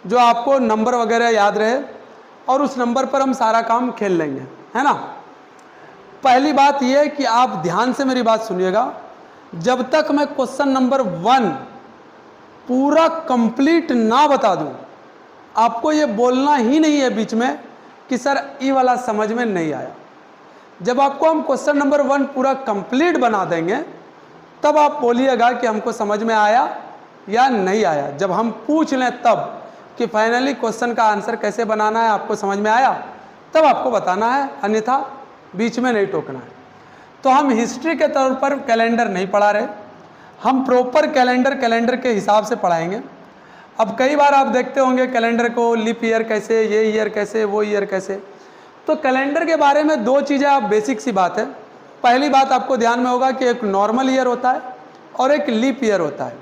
जो आपको नंबर वगैरह याद रहे और उस नंबर पर हम सारा काम खेल लेंगे, है ना। पहली बात यह है कि आप ध्यान से मेरी बात सुनिएगा, जब तक मैं क्वेश्चन नंबर 1 पूरा कंप्लीट ना बता दूं, आपको ये बोलना ही नहीं है बीच में कि सर ये वाला समझ में नहीं आया। जब आपको हम क्वेश्चन नंबर 1 पूरा कंप्लीट बना देंगे तब आप बोलिएगा कि हमको समझ में आया या नहीं आया। जब हम पूछ लें तब कि फाइनली क्वेश्चन का आंसर कैसे बनाना है, आपको समझ में आया, तब आपको बताना है, अन्यथा बीच में नहीं टोकना है। तो हम हिस्ट्री के तौर पर कैलेंडर नहीं पढ़ा रहे, हम प्रॉपर कैलेंडर के हिसाब से पढ़ाएंगे। अब कई बार आप देखते होंगे कैलेंडर को, लीप ईयर कैसे, ये ईयर कैसे, वो ईयर कैसे। तो कैलेंडर के बारे में 2 चीज़ें आप बेसिक सी बात है। पहली बात आपको ध्यान में होगा कि एक नॉर्मल ईयर होता है और एक लीप ईयर होता है।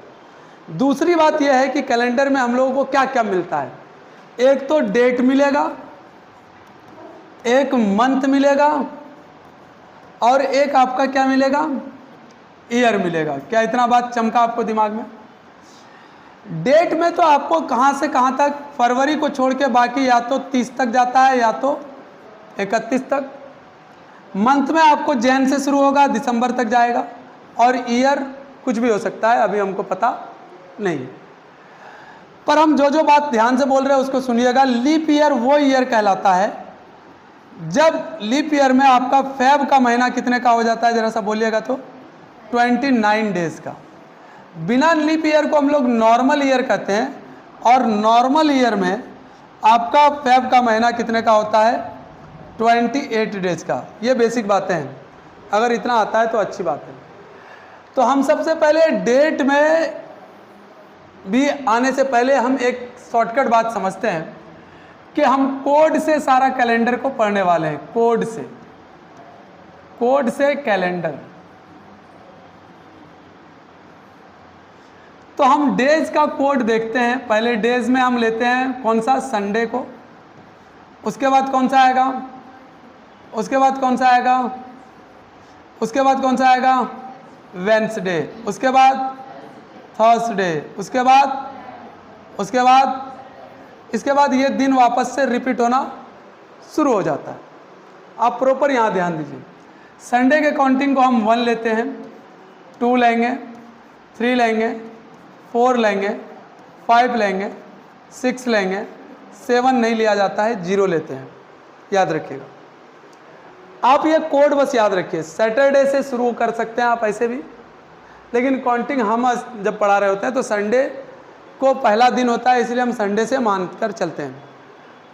दूसरी बात यह है कि कैलेंडर में हम लोगों को क्या क्या मिलता है। एक तो डेट मिलेगा, एक मंथ मिलेगा और एक आपका क्या मिलेगा, ईयर मिलेगा। क्या इतना बात चमका आपको दिमाग में? डेट में तो आपको कहाँ से कहाँ तक, फरवरी को छोड़ के बाकी या तो 30 तक जाता है या तो 31 तक। मंथ में आपको जैन से शुरू होगा, दिसंबर तक जाएगा। और ईयर कुछ भी हो सकता है, अभी हमको पता नहीं। पर हम जो बात ध्यान से बोल रहे हैं उसको सुनिएगा। लीप ईयर वो ईयर कहलाता है जब लीप ईयर में आपका फेब का महीना कितने का हो जाता है, जरा सा बोलिएगा तो 29 डेज का। बिना लीप ईयर को हम लोग नॉर्मल ईयर कहते हैं और नॉर्मल ईयर में आपका फेब का महीना कितने का होता है, 28 डेज का। ये बेसिक बातें हैं, अगर इतना आता है तो अच्छी बात है। तो हम सबसे पहले डेट में भी आने से पहले हम एक शॉर्टकट बात समझते हैं कि हम कोड से सारा कैलेंडर को पढ़ने वाले हैं। कोड से कैलेंडर। तो हम डेज का कोड देखते हैं। पहले डेज में हम लेते हैं कौन सा, संडे को। उसके बाद कौन सा आएगा, उसके बाद कौन सा आएगा, उसके बाद कौन सा आएगा, वेंसडे। उसके बाद थर्सडे। उसके बाद इसके बाद ये दिन वापस से रिपीट होना शुरू हो जाता है। आप प्रॉपर यहाँ ध्यान दीजिए। संडे के काउंटिंग को हम 1 लेते हैं, 2 लेंगे, 3 लेंगे, 4 लेंगे, 5 लेंगे, 6 लेंगे, 7 नहीं लिया जाता है, 0 लेते हैं। याद रखिएगा। आप ये कोड बस याद रखिए। सैटरडे से शुरू कर सकते हैं आप ऐसे भी, लेकिन काउंटिंग हम जब पढ़ा रहे होते हैं तो संडे को पहला दिन होता है, इसलिए हम संडे से मानकर चलते हैं।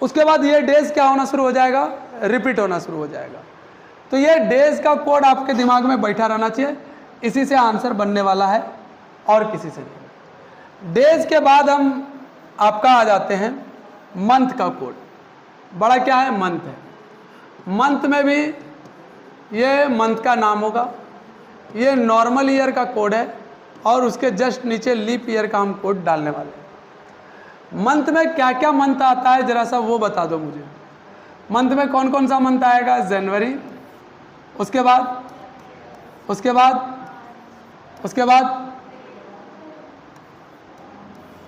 उसके बाद ये डेज क्या होना शुरू हो जाएगा, रिपीट होना शुरू हो जाएगा। तो ये डेज का कोड आपके दिमाग में बैठा रहना चाहिए, इसी से आंसर बनने वाला है और किसी से नहीं। डेज के बाद हम आपका आ जाते हैं मंथ का कोड। बड़ा क्या है, मंथ है। मंथ में भी ये मंथ का नाम होगा। ये नॉर्मल ईयर का कोड है और उसके जस्ट नीचे लीप ईयर का हम कोड डालने वाले हैं। मंथ में क्या क्या मंथ आता है जरा सा वो बता दो मुझे। मंथ में कौन कौन सा मंथ आएगा, जनवरी। उसके बाद उसके बाद उसके बाद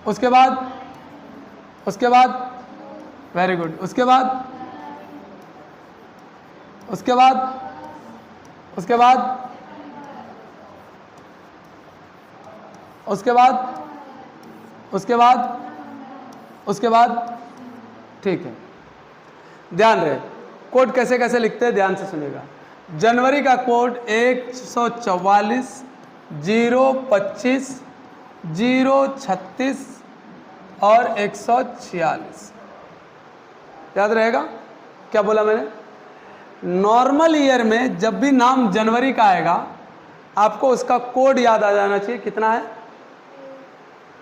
उसके बाद उसके बाद वेरी गुड। उसके बाद उसके बाद उसके बाद उसके बाद उसके बाद उसके बाद ठीक है, ध्यान रहे। कोड कैसे कैसे लिखते हैं, ध्यान से सुनिएगा। जनवरी का कोड 144 025 036 और 146। याद रहेगा क्या बोला मैंने? नॉर्मल ईयर में जब भी नाम जनवरी का आएगा आपको उसका कोड याद आ जाना चाहिए। कितना है?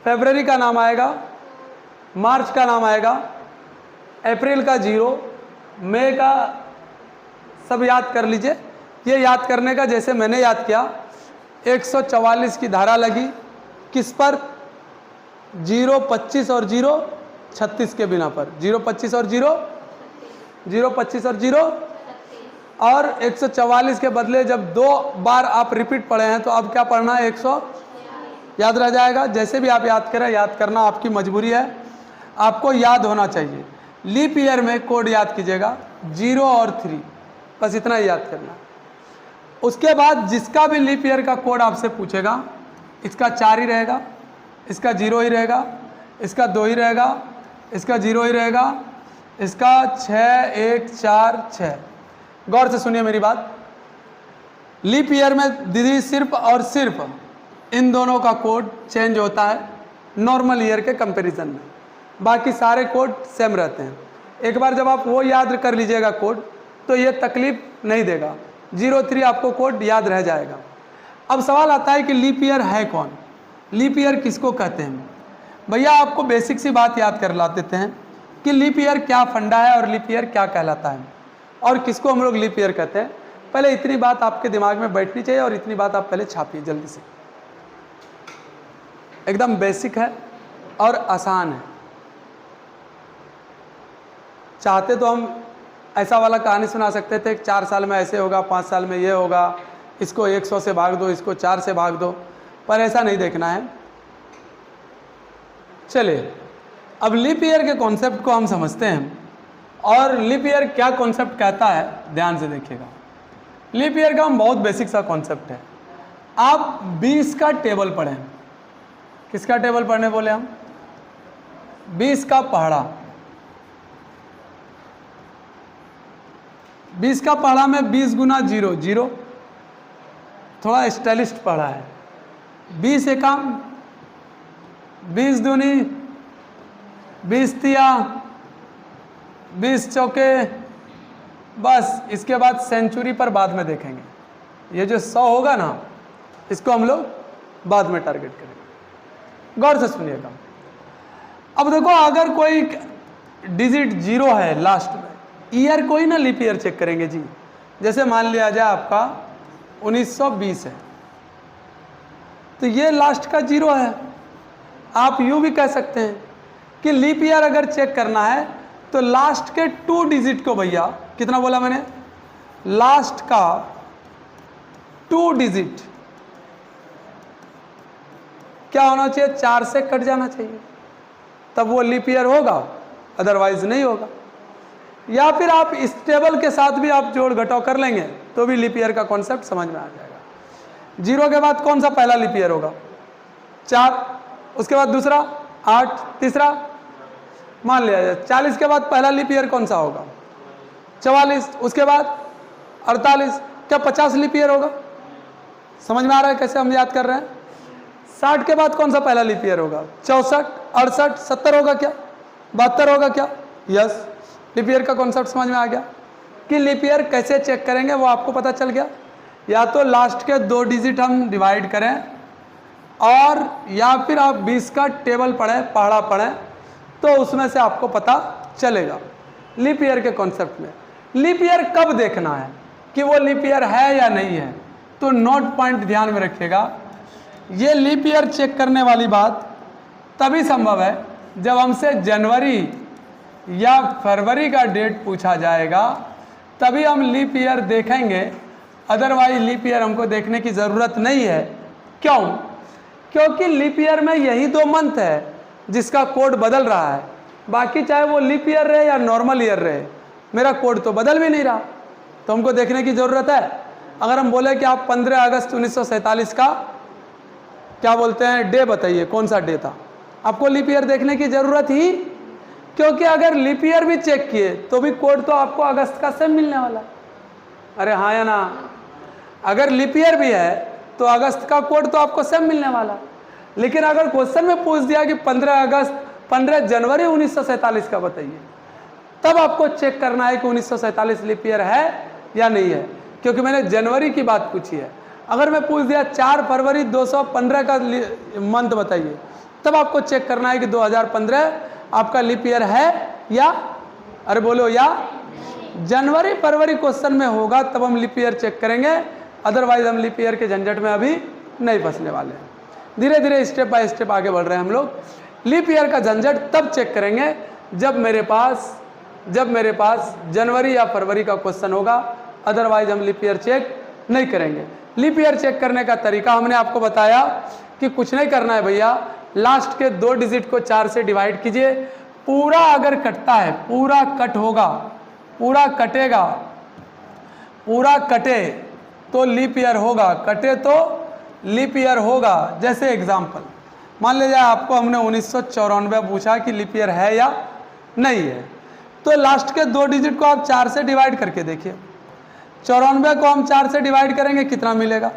फरवरी का नाम आएगा, मार्च का नाम आएगा, अप्रैल का 0, मई का सब याद कर लीजिए। ये याद करने का जैसे मैंने याद किया, 144 की धारा लगी किस पर, 025 और 036 के बिना पर। 025 और 025 और 0 और 144 के बदले जब 2 बार आप रिपीट पढ़े हैं तो अब क्या पढ़ना है, 100 याद रह जाएगा। जैसे भी आप याद करें, याद करना आपकी मजबूरी है। आपको याद होना चाहिए। लीप ईयर में कोड याद कीजिएगा 0 और 3, बस इतना ही याद करना। उसके बाद जिसका भी लीप ईयर का कोड आपसे पूछेगा, इसका 4 ही रहेगा, इसका 0 ही रहेगा, इसका 2 ही रहेगा, इसका 0 ही रहेगा, इसका 6 1 4 6। गौर से सुनिए मेरी बात। लीप ईयर में दीदी सिर्फ और सिर्फ इन दोनों का कोड चेंज होता है नॉर्मल ईयर के कंपैरिजन में, बाकी सारे कोड सेम रहते हैं। एक बार जब आप वो याद कर लीजिएगा कोड, तो ये तकलीफ नहीं देगा। 03 आपको कोड याद रह जाएगा। अब सवाल आता है कि लीप ईयर है कौन, लीप ईयर किसको कहते हैं। भैया आपको बेसिक सी बात याद कर ला देते हैं कि लीप ईयर क्या फंडा है और लीप ईयर क्या कहलाता है और किसको हम लोग लीप ईयर कहते हैं। पहले इतनी बात आपके दिमाग में बैठनी चाहिए और इतनी बात आप पहले छापिए जल्दी से। एकदम बेसिक है और आसान है। चाहते तो हम ऐसा वाला कहानी सुना सकते थे, 4 साल में ऐसे होगा, 5 साल में ये होगा, इसको 100 से भाग दो, इसको 4 से भाग दो, पर ऐसा नहीं देखना है। चलिए अब लीप ईयर के कॉन्सेप्ट को हम समझते हैं और लीप ईयर क्या कॉन्सेप्ट कहता है, ध्यान से देखिएगा। लीप ईयर का हम बहुत बेसिक सा कॉन्सेप्ट है। आप 20 का टेबल पढ़ें। किसका टेबल पढ़ने बोले हम? 20 का पहाड़ा। 20 का पहाड़ा में 20 गुना 0 0, थोड़ा स्टाइलिस्ट पढ़ा है। 20 एकम, 20 दूनी, 20 तिया, 20 चौके, बस। इसके बाद सेंचुरी पर बाद में देखेंगे। ये जो 100 होगा ना, इसको हम लोग बाद में टारगेट करेंगे। गौर से सुनिएगा। अब देखो, अगर कोई डिजिट 0 है लास्ट में, ईयर कोई ना लीप ईयर चेक करेंगे जी। जैसे मान लिया जाए आपका 1920 है, तो ये लास्ट का 0 है। आप यूं भी कह सकते हैं कि लीप ईयर अगर चेक करना है तो लास्ट के 2 डिजिट को, भैया कितना बोला मैंने, लास्ट का 2 डिजिट क्या होना चाहिए, 4 से कट जाना चाहिए, तब वो लीप ईयर होगा, अदरवाइज नहीं होगा। या फिर आप इस टेबल के साथ भी आप जोड़ घटाव कर लेंगे तो भी लीप ईयर का कॉन्सेप्ट समझ में आ जाएगा। 0 के बाद कौन सा पहला लीप ईयर होगा? 4, उसके बाद दूसरा 8, तीसरा मान लिया जाए 40 के बाद पहला लीप ईयर कौन सा होगा? 44, उसके बाद 48, क्या 50 लीप ईयर होगा? समझ में आ रहा है कैसे हम याद कर रहे हैं? 60 के बाद कौन सा पहला लीप ईयर होगा? 64, 68, 70 होगा क्या? 72 होगा क्या? यस, लीप ईयर का कॉन्सेप्ट समझ में आ गया कि लीप ईयर कैसे चेक करेंगे वो आपको पता चल गया। या तो लास्ट के 2 डिजिट हम डिवाइड करें, और या फिर आप 20 का टेबल पढ़ें, पहाड़ा पढ़ें, तो उसमें से आपको पता चलेगा लीप ईयर के कॉन्सेप्ट में। लीप ईयर कब देखना है कि वो लीप ईयर है या नहीं है, तो नोट पॉइंट ध्यान में रखिएगा। ये लीप ईयर चेक करने वाली बात तभी संभव है जब हमसे जनवरी या फरवरी का डेट पूछा जाएगा, तभी हम लीप ईयर देखेंगे। अदरवाइज लीप ईयर हमको देखने की ज़रूरत नहीं है। क्यों? क्योंकि लीप ईयर में यही 2 मंथ है जिसका कोड बदल रहा है। बाकी चाहे वो लीप ईयर रहे या नॉर्मल ईयर रहे, मेरा कोड तो बदल भी नहीं रहा, तो हमको देखने की ज़रूरत है। अगर हम बोले कि आप 15 अगस्त 1947 का क्या बोलते हैं डे बताइए, कौन सा डे था, आपको लीप ईयर देखने की ज़रूरत ही, क्योंकि अगर लीप ईयर भी चेक किए तो भी कोड तो आपको अगस्त का सेम मिलने वाला। अरे हाँ या ना? अगर लीप ईयर भी है तो अगस्त का कोड तो आपको सेम मिलने वाला। लेकिन अगर क्वेश्चन में पूछ दिया कि 15 जनवरी 1947 का बताइए, तब आपको चेक करना है कि 1947 लीप ईयर है या नहीं है, क्योंकि मैंने जनवरी की बात पूछी है। अगर मैं पूछ दिया 4 फरवरी 215 का मंथ बताइए, तब आपको चेक करना है कि 2015 आपका लीप ईयर है या, अरे बोलो या। जनवरी फरवरी क्वेश्चन में होगा तब हम लीप ईयर चेक करेंगे, अदरवाइज हम लीप ईयर के झंझट में अभी नहीं फंसने वाले हैं। धीरे धीरे स्टेप बाय स्टेप आगे बढ़ रहे हैं हम लोग। लीप ईयर का झंझट तब चेक करेंगे जब मेरे पास जनवरी या फरवरी का क्वेश्चन होगा, अदरवाइज हम लीप ईयर चेक नहीं करेंगे। लीप ईयर चेक करने का तरीका हमने आपको बताया कि कुछ नहीं करना है भैया, लास्ट के 2 डिजिट को 4 से डिवाइड कीजिए, पूरा अगर कटता है, पूरा कट होगा, पूरा कटेगा, पूरा कटे तो लीप ईयर होगा, कटे तो लीप ईयर होगा। जैसे एग्जाम्पल मान लीजिए आपको हमने 1994 पूछा कि लीप ईयर है या नहीं है, तो लास्ट के 2 डिजिट को आप 4 से डिवाइड करके देखिए। 94 को हम 4 से डिवाइड करेंगे, कितना मिलेगा?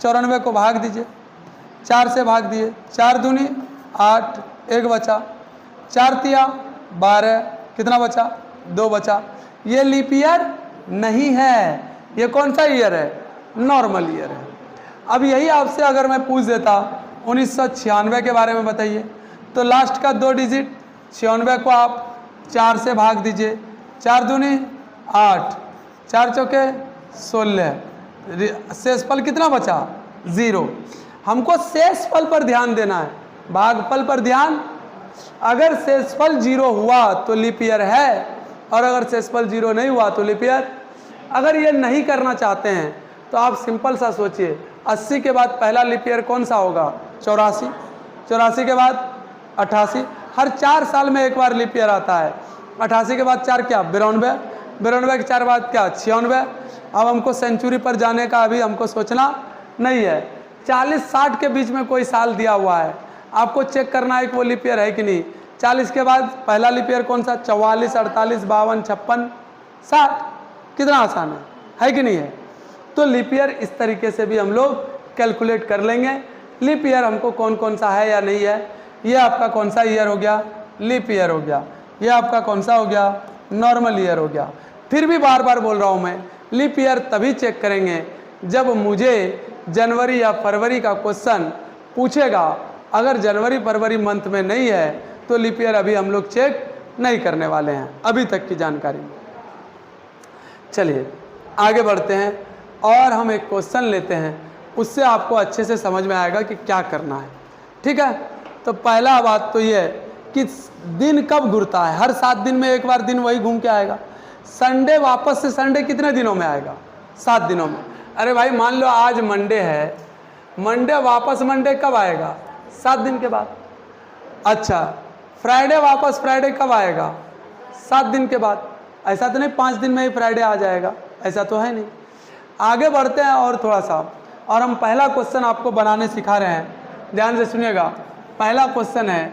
94 को भाग दीजिए, 4 से भाग दिए, 4 दूनी 8, 1 बचा, 4 तिया 12, कितना बचा? 2 बचा। ये लीप ईयर नहीं है, ये कौन सा ईयर है? नॉर्मल ईयर है। अब यही आपसे अगर मैं पूछ देता 1996 के बारे में बताइए, तो लास्ट का 2 डिजिट 96 को आप 4 से भाग दीजिए, 4 दूनी 8, 4 चौके 16, शेषफल कितना बचा? 0। हमको शेषफल पर ध्यान देना है, भागफल पर ध्यान। अगर शेषफल 0 हुआ तो लीप ईयर है, और अगर शेषफल 0 नहीं हुआ तो लीप ईयर। अगर ये नहीं करना चाहते हैं तो आप सिंपल सा सोचिए, 80 के बाद पहला लीप ईयर कौन सा होगा? 84, 84 के बाद 88, हर 4 साल में एक बार लीप ईयर आता है। 88 के बाद 4 क्या? 92, 92 के 4 बाद क्या? 96। अब हमको सेंचुरी पर जाने का अभी हमको सोचना नहीं है। 40-60 के बीच में कोई साल दिया हुआ है, आपको चेक करना है कि वो लीप ईयर है कि नहीं। 40 के बाद पहला लीप ईयर कौन सा? 44, 48, 52, 56, 60। कितना आसान है कि नहीं है? तो लीप ईयर इस तरीके से भी हम लोग कैलकुलेट कर लेंगे। लीप ईयर हमको कौन कौन सा है या नहीं है। ये आपका कौन सा ईयर हो गया? लीप ईयर हो गया। ये आपका कौन सा हो गया? नॉर्मल ईयर हो गया। फिर भी बार बार बोल रहा हूँ मैं, लीप ईयर तभी चेक करेंगे जब मुझे जनवरी या फरवरी का क्वेश्चन पूछेगा। अगर जनवरी फरवरी मंथ में नहीं है तो लीप ईयर अभी हम लोग चेक नहीं करने वाले हैं, अभी तक की जानकारी में। चलिए आगे बढ़ते हैं और हम एक क्वेश्चन लेते हैं, उससे आपको अच्छे से समझ में आएगा कि क्या करना है। ठीक है, तो पहला बात तो ये है कि दिन कब घूरता है? हर 7 दिन में एक बार दिन वही घूम के आएगा। संडे वापस से संडे कितने दिनों में आएगा? 7 दिनों में। अरे भाई मान लो आज मंडे है, मंडे वापस मंडे कब आएगा? 7 दिन के बाद। अच्छा, फ्राइडे वापस फ्राइडे कब आएगा? 7 दिन के बाद। ऐसा तो नहीं 5 दिन में ही फ्राइडे आ जाएगा, ऐसा तो है नहीं। आगे बढ़ते हैं और थोड़ा सा, और हम पहला क्वेश्चन आपको बनाने सिखा रहे हैं, ध्यान से सुनिएगा। पहला क्वेश्चन है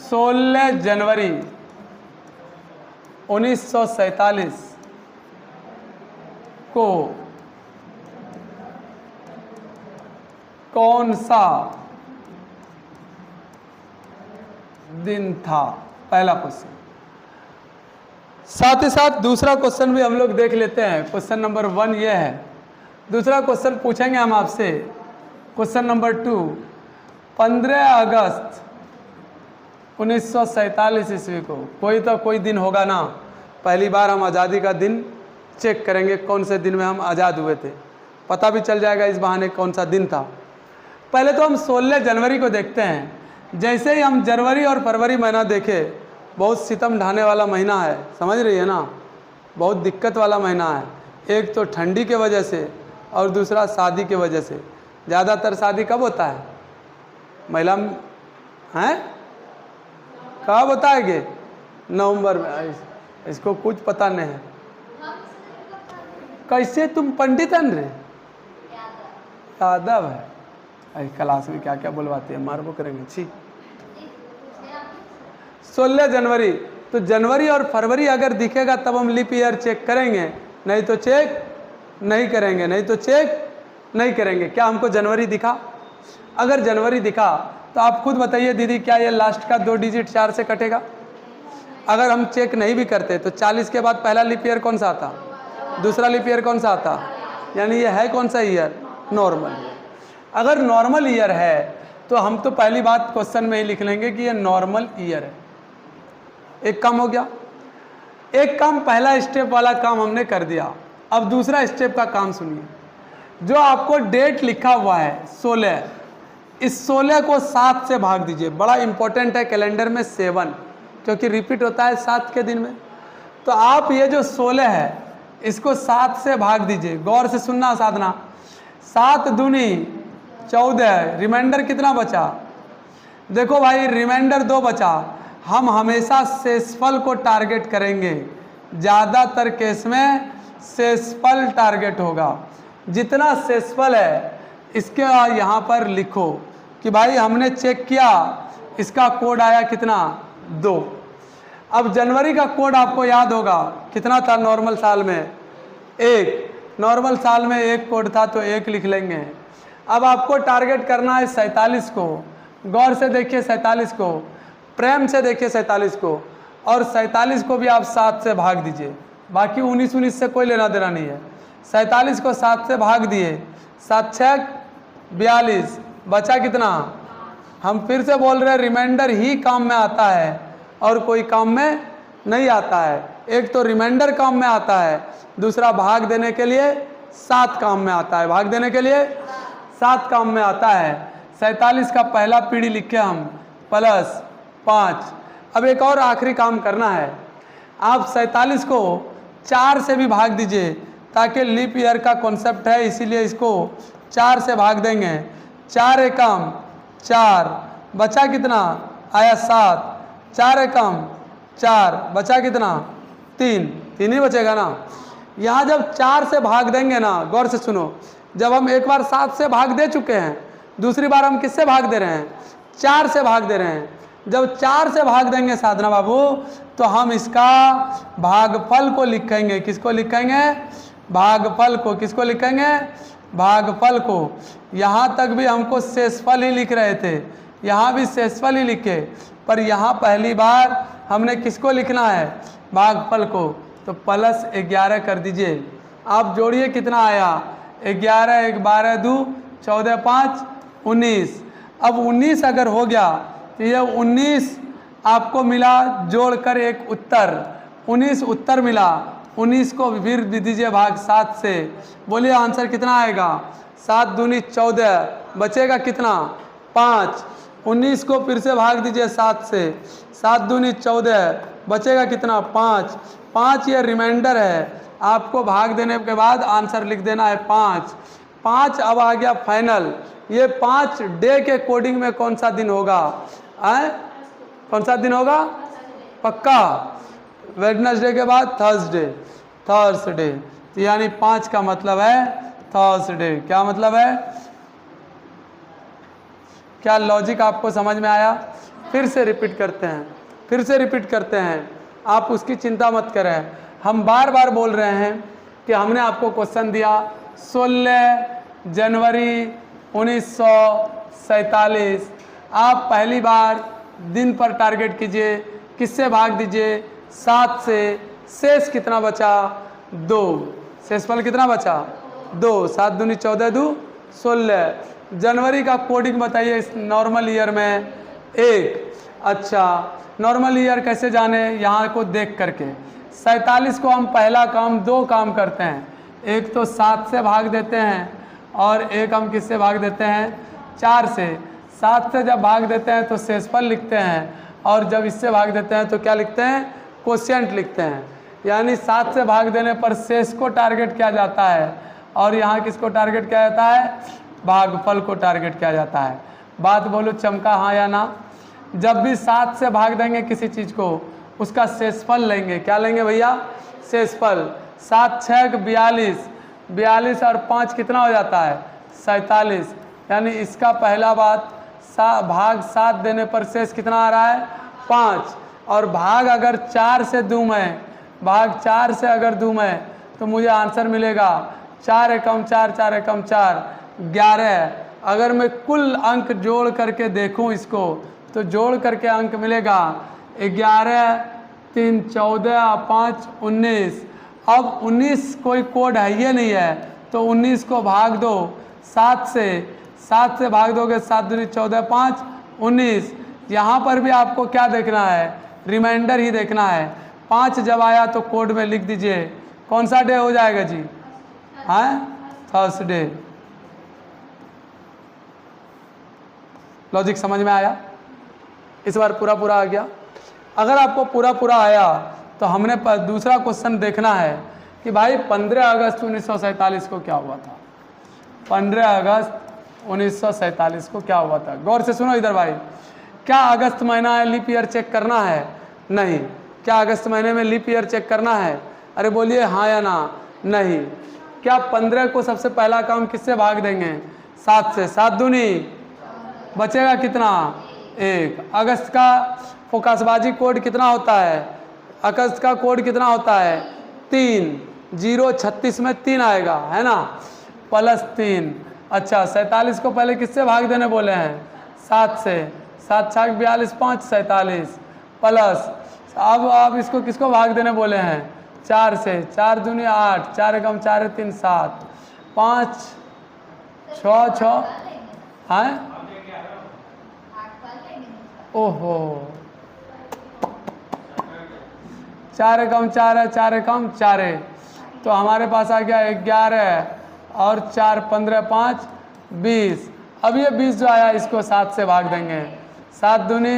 16 जनवरी 1947 को कौन सा दिन था? पहला क्वेश्चन। साथ ही साथ दूसरा क्वेश्चन भी हम लोग देख लेते हैं। क्वेश्चन नंबर 1 ये है। दूसरा क्वेश्चन पूछेंगे हम आपसे, क्वेश्चन नंबर 2, 15 अगस्त 1947 ईस्वी को कोई तो कोई दिन होगा ना। पहली बार हम आज़ादी का दिन चेक करेंगे, कौन से दिन में हम आज़ाद हुए थे, पता भी चल जाएगा इस बहाने कौन सा दिन था। पहले तो हम 16 जनवरी को देखते हैं। जैसे ही हम जनवरी और फरवरी महीना देखे, बहुत सितम ढाने वाला महीना है, समझ रही है ना, बहुत दिक्कत वाला महीना है। एक तो ठंडी के वजह से और दूसरा शादी के वजह से। ज़्यादातर शादी कब होता है? महिला हैं कब होता है कि नवंबर में? इसको कुछ पता नहीं है। कैसे तुम पंडित हैं रे? यादव है। क्लास में क्या क्या बुलवाते हैं, मारबो करेंगे। छी, 16 जनवरी। तो जनवरी और फरवरी अगर दिखेगा तब हम लीप ईयर चेक करेंगे, नहीं तो चेक नहीं करेंगे, नहीं तो चेक नहीं करेंगे। क्या हमको जनवरी दिखा? अगर जनवरी दिखा तो आप खुद बताइए दीदी, क्या ये लास्ट का 2 डिजिट 4 से कटेगा? अगर हम चेक नहीं भी करते तो 40 के बाद पहला लीप ईयर कौन सा आता? दूसरा लीप ईयर कौन सा आता? यानी ये है कौन सा ईयर? नॉर्मल। अगर नॉर्मल ईयर है तो हम तो पहली बात क्वेश्चन में ही लिख लेंगे कि ये नॉर्मल ईयर है। एक काम हो गया। एक काम, पहला स्टेप वाला काम हमने कर दिया। अब दूसरा स्टेप का काम सुनिए। जो आपको डेट लिखा हुआ है 16, इस 16 को 7 से भाग दीजिए। बड़ा इंपॉर्टेंट है कैलेंडर में 7, क्योंकि रिपीट होता है 7 के दिन में। तो आप ये जो 16 है इसको 7 से भाग दीजिए। गौर से सुनना साधना। 7 दूनी 14, रिमाइंडर कितना बचा? देखो भाई, रिमाइंडर 2 बचा। हम हमेशा शेषफल को टारगेट करेंगे, ज़्यादातर केस में शेषफल टारगेट होगा। जितना शेषफल है इसके यहाँ पर लिखो कि भाई हमने चेक किया, इसका कोड आया कितना 2। अब जनवरी का कोड आपको याद होगा कितना था नॉर्मल साल में 1, नॉर्मल साल में 1 कोड था तो 1 लिख लेंगे। अब आपको टारगेट करना है 47 को, गौर से देखिए 47 को, प्रेम से देखिए 47 को, और 47 को भी आप 7 से भाग दीजिए, बाकी 19 से कोई लेना देना नहीं है। 47 को 7 से भाग दिए, 7 6 42, बचा कितना? हम फिर से बोल रहे हैं रिमाइंडर ही काम में आता है और कोई काम में नहीं आता है। एक तो रिमाइंडर काम में आता है, दूसरा भाग देने के लिए 7 काम में आता है, भाग देने के लिए 7 काम में आता है। 47 का पहला पीढ़ी लिखे हम +5। अब एक और आखिरी काम करना है, आप 47 को 4 से भी भाग दीजिए, ताकि लीप ईयर का कॉन्सेप्ट है इसीलिए इसको 4 से भाग देंगे। 4 एकम 4, बचा कितना? आया 7, 4 एकम 4, बचा कितना? 3 ही बचेगा ना। यहाँ जब 4 से भाग देंगे ना, गौर से सुनो, जब हम एक बार 7 से भाग दे चुके हैं, दूसरी बार हम किससे भाग दे रहे हैं? 4 से भाग दे रहे हैं। जब 4 से भाग देंगे साधना बाबू, तो हम इसका भागफल को लिखेंगे। किसको लिखेंगे? भागफल को। किसको लिखेंगे? भागफल को। यहाँ तक भी हमको शेषफल ही लिख रहे थे, यहाँ भी शेषफल ही लिखे, पर यहाँ पहली बार हमने किसको लिखना है? भागफल को। तो +11 कर दीजिए। आप जोड़िए कितना आया? 11 1 12 2 14 5 19। अब 19 अगर हो गया तो ये 19 आपको मिला, जोड़कर एक उत्तर, 19 उत्तर मिला। 19 को फिर दीजिए भाग 7 से, बोलिए आंसर कितना आएगा? 7 दूनी 14, बचेगा कितना? 5। 19 को फिर से भाग दीजिए 7 से, 7 दूनी 14, बचेगा कितना? 5। 5 ये रिमाइंडर है, आपको भाग देने के बाद आंसर लिख देना है 5। 5 अब आ गया फाइनल। ये 5 डे के कोडिंग में कौन सा दिन होगा? कौन सा दिन होगा? पक्का वेडनेसडे के बाद थर्सडे। तो यानी 5 का मतलब है थर्सडे। क्या मतलब है? क्या लॉजिक आपको समझ में आया? फिर से रिपीट करते हैं, आप उसकी चिंता मत करें। हम बार बार बोल रहे हैं कि हमने आपको क्वेश्चन दिया 16 जनवरी 1947। आप पहली बार दिन पर टारगेट कीजिए, किससे भाग दीजिए? 7 से। शेष कितना बचा? 2। शेषफल कितना बचा? 2। 7 दूनी 14 2 16। जनवरी का कोडिंग बताइए इस नॉर्मल ईयर में 1। अच्छा, नॉर्मल ईयर कैसे जाने? यहाँ को देख करके 47 को हम पहला काम 2 काम करते हैं। एक तो 7 से भाग देते हैं और एक हम किससे भाग देते हैं? 4 से। 7 से जब भाग देते हैं तो शेषफल लिखते हैं, और जब इससे भाग देते हैं तो क्या लिखते हैं? क्वोशिएंट लिखते हैं। यानी 7 से भाग देने पर शेष को टारगेट किया जाता है, और यहाँ किसको टारगेट किया जाता है? भागफल को टारगेट किया जाता है। बात बोलो चमका हाँ या ना? जब भी 7 से भाग देंगे किसी चीज़ को, उसका शेषफल लेंगे। क्या लेंगे भैया? शेषफल। 7 6 42, 42 और 5 कितना हो जाता है? 47। यानी इसका पहला बात भाग 7 देने पर शेष कितना आ रहा है? 5। और भाग अगर 4 से दूं मैं, भाग 4 से अगर दूं मैं, तो मुझे आंसर मिलेगा 4 एकम 4, 4 एकम 4, 11। अगर मैं कुल अंक जोड़ करके देखूं इसको, तो जोड़ करके अंक मिलेगा 11 3 14 5 19। अब 19 कोई कोड है ये नहीं है, तो 19 को भाग दो 7 से। 7 से भाग दोगे 7 दूनी 14 5 19। यहाँ पर भी आपको क्या देखना है? रिमाइंडर ही देखना है। 5 जब आया तो कोड में लिख दीजिए कौन सा डे हो जाएगा जी? हाँ, थर्सडे। लॉजिक समझ में आया? इस बार पूरा आ गया। अगर आपको पूरा आया तो हमने दूसरा क्वेश्चन देखना है कि भाई 15 अगस्त 1947 को क्या हुआ था? 15 अगस्त 1947 को क्या हुआ था? गौर से सुनो इधर भाई, क्या अगस्त महीना है, लीप ईयर चेक करना है? नहीं। क्या अगस्त महीने में लीप ईयर चेक करना है? अरे बोलिए हाँ या ना? नहीं। क्या 15 को सबसे पहला काम किससे भाग देंगे? 7 से। 7 दूनी बचेगा कितना? 1। अगस्त का फोकसबाजी कोड कितना होता है? अगस्त का कोड कितना होता है? 3। 036 में 3 आएगा, है ना, +3। अच्छा, 47 को पहले किससे भाग देने बोले हैं? 7 से। 7 छाक 42, 5 47 प्लस, अब इसको किसको भाग देने बोले हैं? 4 से। 4 दूनी 8, 4 एकम 4 3 7, 5 6 6 हैं। ओहो, 4 एकम 4 है, 4 एकम 4 है, तो हमारे पास आ गया 11 और 4 15 5 20। अब ये 20 जो आया इसको 7 से भाग देंगे। 7 दूनी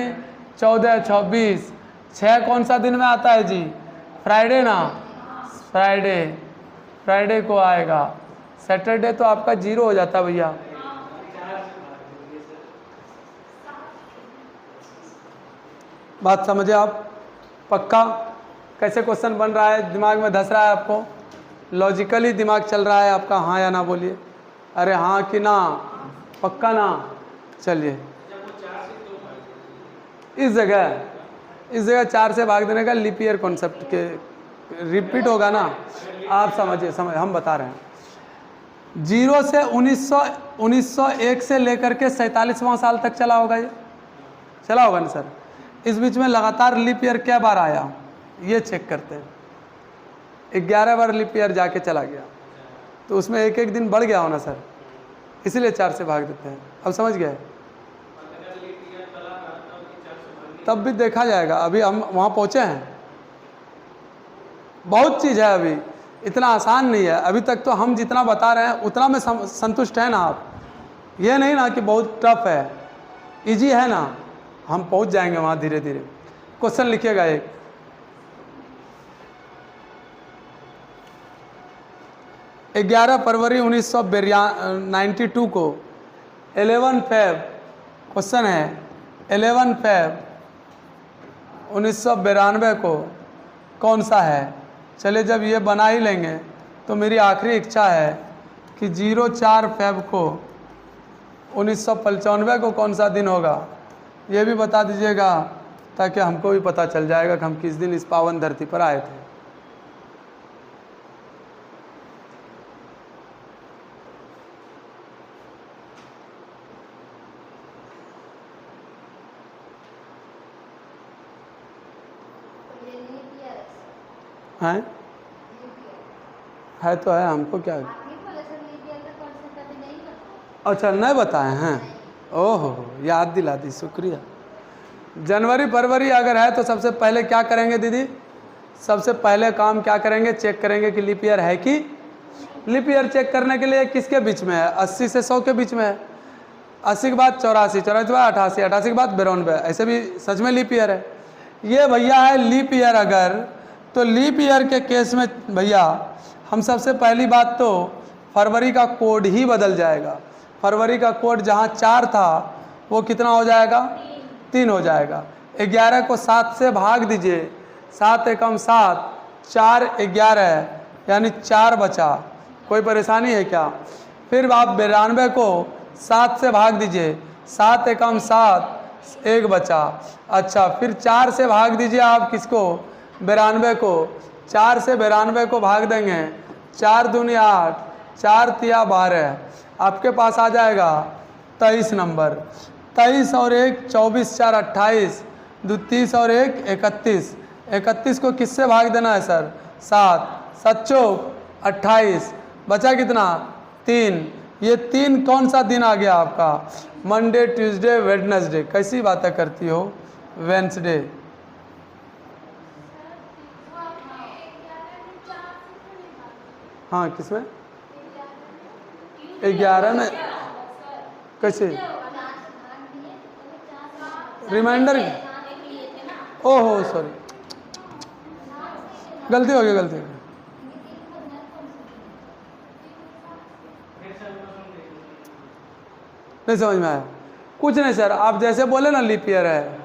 14 26। 6 कौन सा दिन में आता है जी? फ्राइडे ना, फ्राइडे को आएगा। सैटरडे तो आपका 0 हो जाता भैया। बात समझे आप? पक्का? कैसे क्वेश्चन बन रहा है? दिमाग में धस रहा है आपको? लॉजिकली दिमाग चल रहा है आपका? हाँ या ना बोलिए। अरे हाँ कि ना? पक्का ना? चलिए, इस जगह 4 से भाग देने का लीप ईयर कॉन्सेप्ट के रिपीट होगा ना। आप समझिए, हम बता रहे हैं। 0 से 1901 से लेकर के 47वां साल तक चला होगा, ये चला होगा ना सर? इस बीच में लगातार लीप ईयर क्या बार आया, ये चेक करते हैं। 11 बार लीप ईयर जाके चला गया, तो उसमें एक एक दिन बढ़ गया होना सर, इसीलिए 4 से भाग देते हैं। अब समझ गए? तब भी देखा जाएगा, अभी हम वहाँ पहुँचे हैं। बहुत चीज़ है अभी, इतना आसान नहीं है। अभी तक तो हम जितना बता रहे हैं उतना में संतुष्ट है ना आप? ये नहीं ना कि बहुत टफ है, इजी है ना? हम पहुँच जाएंगे वहाँ धीरे धीरे। क्वेश्चन लिखिएगा एक, 11 फरवरी 1992 को 11 फेब, क्वेश्चन है 11 फेब 1992 को कौन सा है? चले, जब ये बना ही लेंगे तो मेरी आखिरी इच्छा है कि 04 फेब को 1995 को कौन सा दिन होगा, ये भी बता दीजिएगा, ताकि हमको भी पता चल जाएगा कि हम किस दिन इस पावन धरती पर आए थे। हैं? है तो है, हमको क्या? अच्छा, नहीं बताए हैं? ओहो, याद दिला दी, शुक्रिया। जनवरी फरवरी अगर है तो सबसे पहले क्या करेंगे दीदी? सबसे पहले काम क्या करेंगे? चेक करेंगे कि लीप ईयर है कि? लीप ईयर चेक करने के लिए किसके बीच में है? 80 से 100 के बीच में है। 80 के बाद 84, 84 के बाद 88, 88 के बाद 92, ऐसे भी सच में लीप ईयर है। ये भैया है लीप ईयर। अगर तो लीप ईयर के केस में भैया हम सबसे पहली बात तो फरवरी का कोड ही बदल जाएगा। फरवरी का कोड जहाँ 4 था वो कितना हो जाएगा? 3 हो जाएगा। 11 को 7 से भाग दीजिए, 7 एकम 7, 4 11, यानी 4 बचा। कोई परेशानी है क्या? फिर आप 92 को 7 से भाग दीजिए, 7 एकम 7, 1 बचा। अच्छा, फिर 4 से भाग दीजिए आप किसको? 92 को। 4 से 92 को भाग देंगे, 4 दूनी 8, 4 तिया 12, आपके पास आ जाएगा 23 नंबर। 23 और 1 24, 4 28, 2 30 और 1 31। 31 को किससे भाग देना है सर? 7, 7 चौक 28, बचा कितना? 3। ये 3 कौन सा दिन आ गया आपका? Monday, Tuesday, Wednesday. कैसी बातें करती हो? वेंसडे। हाँ, किसमें? 11 में कैसे? रिमाइंडर? ओहो सॉरी, गलती हो गई, गलती हो गई। नहीं समझ में आया। कुछ नहीं सर, आप जैसे बोले ना लीप ईयर है,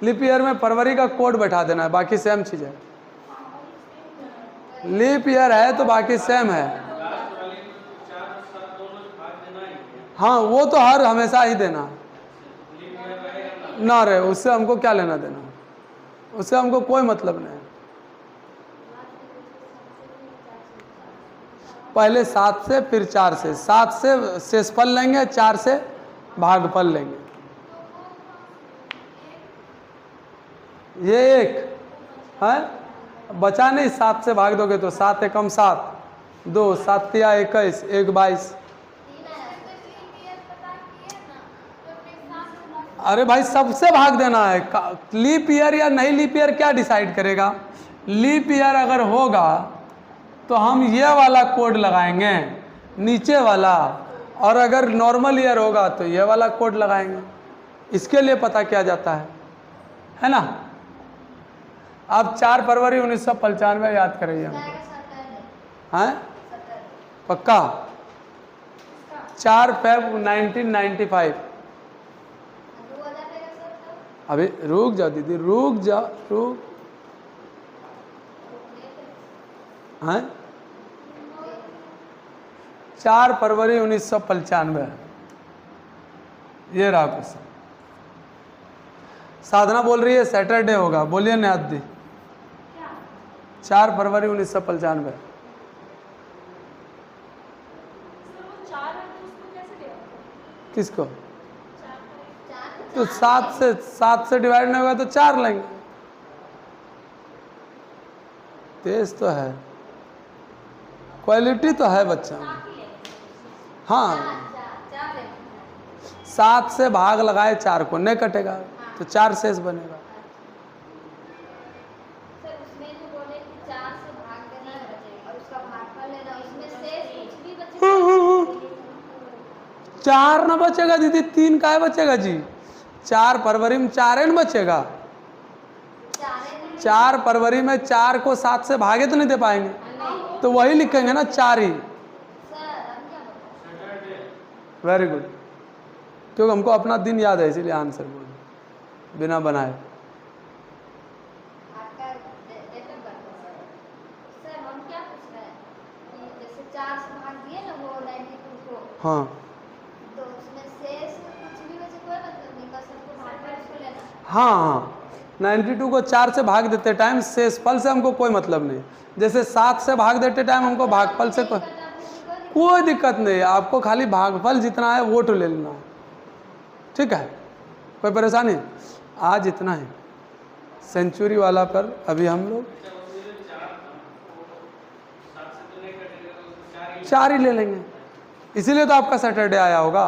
लीप ईयर में फरवरी का कोड बैठा देना है, बाकी सेम चीज़ है। लीप ईयर है तो बाकी सेम है। हाँ वो तो हर हमेशा ही देना ना रहे, उससे हमको क्या लेना देना, उससे हमको कोई मतलब नहीं। पहले 7 से फिर 4 से, 7 से शेषफल लेंगे, 4 से भागफल लेंगे। ये एक है बचा नहीं, 7 से भाग दोगे तो 7 एकम 7, 2 7 तिया 21, 1 22। अरे भाई सबसे भाग देना है। लीप ईयर या नहीं लीप ईयर क्या डिसाइड करेगा? लीप ईयर अगर होगा तो हम ये वाला कोड लगाएंगे नीचे वाला, और अगर नॉर्मल ईयर होगा तो ये वाला कोड लगाएंगे। इसके लिए पता किया जाता है ना। आप 4 फरवरी 1995 याद करिए हैं, पक्का 4 फेब 1995। अभी रुक जाओ दीदी, रुक जाओ, रुक हैं। 4 फरवरी 1995 ये रहा क्वेश्चन। साधना बोल रही है सैटरडे होगा, बोलिए निहाद दी। 4 फरवरी 1995। किसको? तो 7 से डिवाइड नहीं होगा तो 4 लेंगे। तेज तो है, क्वालिटी तो है बच्चा। हाँ 7 से भाग लगाए 4 को, नहीं कटेगा तो 4 शेष बनेगा। सर उसमें जो बोले कि 4 से भाग देना है और उसका भागफल लेना, उसमें शेष कुछ भी बचेगा? 4 ना बचेगा दीदी, 3 का है बचेगा जी। 4 फरवरी में 4 ही न बचेगा। 4 फरवरी में 4 को 7 से भागे तो नहीं दे पाएंगे, तो वही लिखेंगे ना 4 ही। वेरी गुड, क्योंकि हमको अपना दिन याद है इसीलिए आंसर बोल बिना बनाए। आपका डेट ऑफ बर्थ सर, हम क्या पूछ रहे हैं कि जैसे 4 से भाग दिए ना वो 92 को, हाँ तो उसमें शेष कुछ भी बचे कोई मतलब नहीं, बस हमको भागफल उसको लेना। हाँ 92 को 4 से भाग देते टाइम शेषफल से हमको कोई मतलब नहीं। जैसे 7 से भाग देते टाइम हमको भागफल से कोई दिक्कत नहीं। आपको खाली भागफल जितना है वो तो ले लेना है, ठीक है, कोई परेशानी। आज इतना है सेंचुरी वाला पर अभी हम लोग 4 ही ले लेंगे, इसीलिए तो आपका सैटरडे आया होगा।